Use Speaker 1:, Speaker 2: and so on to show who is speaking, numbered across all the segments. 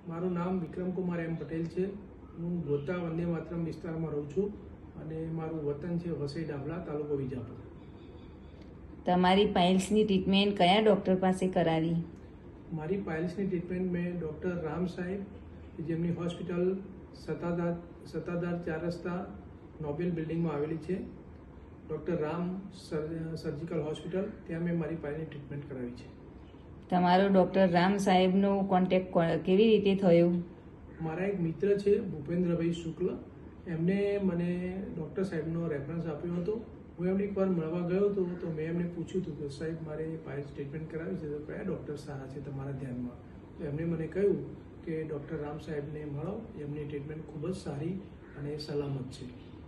Speaker 1: મારું નામ વિક્રમકુમાર એમ પટેલ છે. હું ગોતા વંદે માતરમ વિસ્તારમાં રહું છું અને મારું વતન છે વસઈ ડાભલા, તાલુકો વિજાપુર.
Speaker 2: તમારી પાઇલ્સની ટ્રીટમેન્ટ કયા ડૉક્ટર પાસે કરાવી?
Speaker 1: મારી પાઇલ્સની ટ્રીટમેન્ટ મેં ડૉક્ટર રામ સાહેબ, જેમની હોસ્પિટલ સત્તાધાર 4 રસ્તા નોબેલ બિલ્ડિંગમાં આવેલી છે, ડૉક્ટર રામ સર્જિકલ હોસ્પિટલ, ત્યાં મેં મારી પાઇલ્સની ટ્રીટમેન્ટ કરાવી છે.
Speaker 2: તમારો ડૉક્ટર રામ સાહેબનો કોન્ટેક્ટ કેવી રીતે થયો?
Speaker 1: મારા એક મિત્ર છે ભૂપેન્દ્રભાઈ શુક્લ, એમને મને ડૉક્ટર સાહેબનો રેફરન્સ આપ્યો હતો. હું એમને એકવાર મળવા ગયો હતો તો મેં એમને પૂછ્યું હતું કે સાહેબ મારે પાઇલ્સ ટ્રીટમેન્ટ કરાવી છે તો કયા ડૉક્ટર સારા છે તમારા ધ્યાનમાં? તો એમણે મને કહ્યું કે ડૉક્ટર રામ સાહેબને મળો, એમની ટ્રીટમેન્ટ ખૂબ જ સારી અને સલામત છે.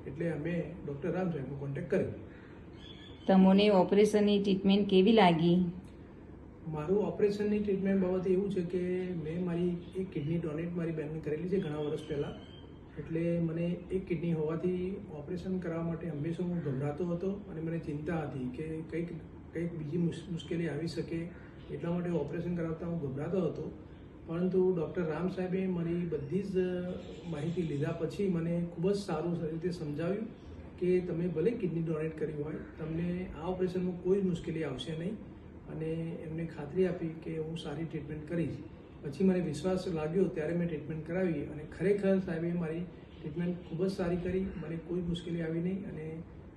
Speaker 1: એટલે અમે ડૉક્ટર રામ સાહેબનો કોન્ટેક્ટ કર્યો.
Speaker 2: તમને ઓપરેશનની ટ્રીટમેન્ટ કેવી લાગી?
Speaker 1: મારું ઓપરેશનની ટ્રીટમેન્ટ બાબતે એવું છે કે મેં મારી એક કિડની ડોનેટ મારી બહેનને કરેલી છે ઘણા વર્ષ પહેલાં. એટલે મને એક કિડની હોવાથી ઓપરેશન કરવા માટે હંમેશા હું ગભરાતો હતો અને મને ચિંતા હતી કે કંઈક બીજી મુશ્કેલી આવી શકે, એટલા માટે ઓપરેશન કરાવતા હું ગભરાતો હતો. પરંતુ ડૉક્ટર રામ સાહેબે મારી બધી જ માહિતી લીધા પછી મને ખૂબ જ સારું રીતે સમજાવ્યું કે તમે ભલે કિડની ડોનેટ કરી હોય, તમને આ ઓપરેશનમાં કોઈ મુશ્કેલી આવશે નહીં, અને એમને ખાતરી આપી કે હું સારી ટ્રીટમેન્ટ કરીશ. પછી મને વિશ્વાસ લાગ્યો ત્યારે મેં ટ્રીટમેન્ટ કરાવી અને ખરેખર સાહેબે મારી ટ્રીટમેન્ટ ખૂબ જ સારી કરી. મને કોઈ મુશ્કેલી આવી નહીં અને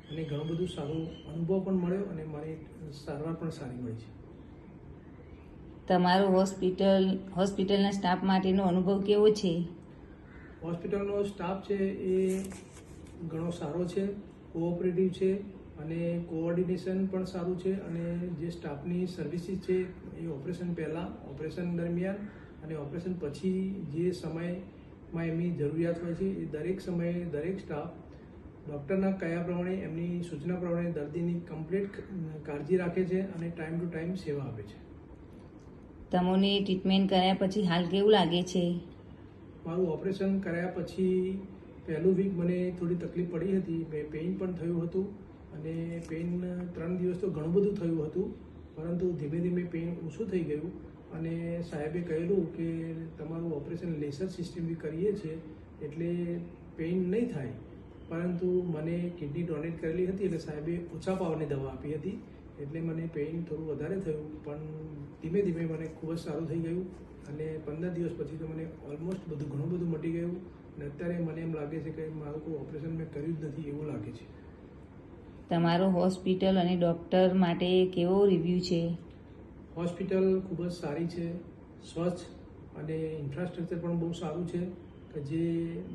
Speaker 1: મને ઘણું બધું સારો અનુભવ પણ મળ્યો અને મારી સારવાર પણ સારી મળી છે.
Speaker 2: તમારો હોસ્પિટલના સ્ટાફ માટેનો અનુભવ કેવો છે?
Speaker 1: હોસ્પિટલનો સ્ટાફ છે એ ઘણો સારો છે, કોઓપરેટિવ છે અને કોઓર્ડિનેશન પણ સારું છે. અને જે સ્ટાફની સર્વિસીસ છે એ ઓપરેશન પહેલાં, ઓપરેશન દરમિયાન અને ઓપરેશન પછી જે સમયમાં એમની જરૂરિયાત હોય છે એ દરેક સમયે દરેક સ્ટાફ ડૉક્ટરના કયા પ્રમાણે એમની સૂચના પ્રમાણે દર્દીની કમ્પ્લીટ કાળજી રાખે છે અને ટાઈમ ટુ ટાઈમ સેવા આપે છે.
Speaker 2: તમને ટ્રીટમેન્ટ કર્યા પછી હાલ કેવું લાગે છે?
Speaker 1: મારું ઓપરેશન કર્યા પછી પહેલું વીક મને થોડી તકલીફ પડી હતી, મેં પેઇન પણ થયું હતું અને પેઇન 3 દિવસ તો ઘણું બધું થયું હતું, પરંતુ ધીમે ધીમે પેઇન ઓછું થઈ ગયું. અને સાહેબે કહેલું કે તમારું ઓપરેશન લેસર સિસ્ટમથી કરીએ છીએ એટલે પેઇન નહીં થાય. પરંતુ મને કિડની ડોનેટ કરેલી હતી એટલે સાહેબે ઓછા પાવરની દવા આપી હતી, એટલે મને પેઇન થોડું વધારે થયું, પણ ધીમે ધીમે મને ખૂબ જ સારું થઈ ગયું અને 15 દિવસ પછી તો મને ઓલમોસ્ટ ઘણું બધું મટી ગયું. અને અત્યારે મને એમ લાગે છે કે મારું કોઈ ઓપરેશન મેં કર્યું જ નથી એવું લાગે છે.
Speaker 2: તમારો હોસ્પિટલ અને ડૉક્ટર માટે કેવો રિવ્યૂ છે?
Speaker 1: હોસ્પિટલ ખૂબ જ સારી છે, સ્વચ્છ અને ઇન્ફ્રાસ્ટ્રક્ચર પણ બહુ સારું છે કે જે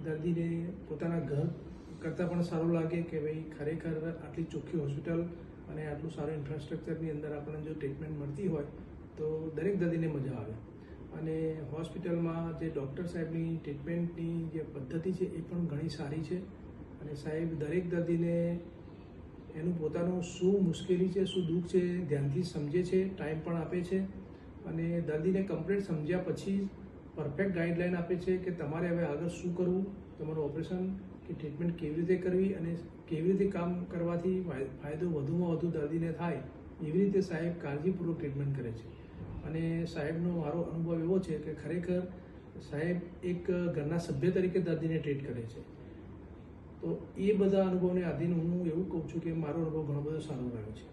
Speaker 1: દર્દીને પોતાના ઘર કરતાં પણ સારું લાગે કે ભાઈ ખરેખર આટલી ચોખ્ખી હોસ્પિટલ અને આટલું સારું ઇન્ફ્રાસ્ટ્રક્ચરની અંદર આપણને જો ટ્રીટમેન્ટ મળતી હોય તો દરેક દર્દીને મજા આવે. અને હોસ્પિટલમાં જે ડૉક્ટર સાહેબની ટ્રીટમેન્ટની જે પદ્ધતિ છે એ પણ ઘણી સારી છે. અને સાહેબ દરેક દર્દીને એનું પોતાનું શું મુશ્કેલી છે, શું દુઃખ છે ધ્યાનથી સમજે છે, ટાઈમ પણ આપે છે અને દર્દીને કમ્પ્લીટ સમજ્યા પછી પરફેક્ટ ગાઈડલાઈન આપે છે કે તમારે હવે આગળ શું કરવું, તમારું ઓપરેશન કે ટ્રીટમેન્ટ કેવી રીતે કરવી અને કેવી રીતે કામ કરવાથી ફાયદો વધુમાં વધુ દર્દીને થાય, એવી રીતે સાહેબ કાળજીપૂર્વક ટ્રીટમેન્ટ કરે છે. અને સાહેબનો મારો અનુભવ એવો છે કે ખરેખર સાહેબ એક ઘરના સભ્ય તરીકે દર્દીને ટ્રીટ કરે છે. તો એ બધા અનુભવને આધીન હું એવું કહું છું કે મારો અનુભવ ઘણો બધો સારો રહ્યો છે.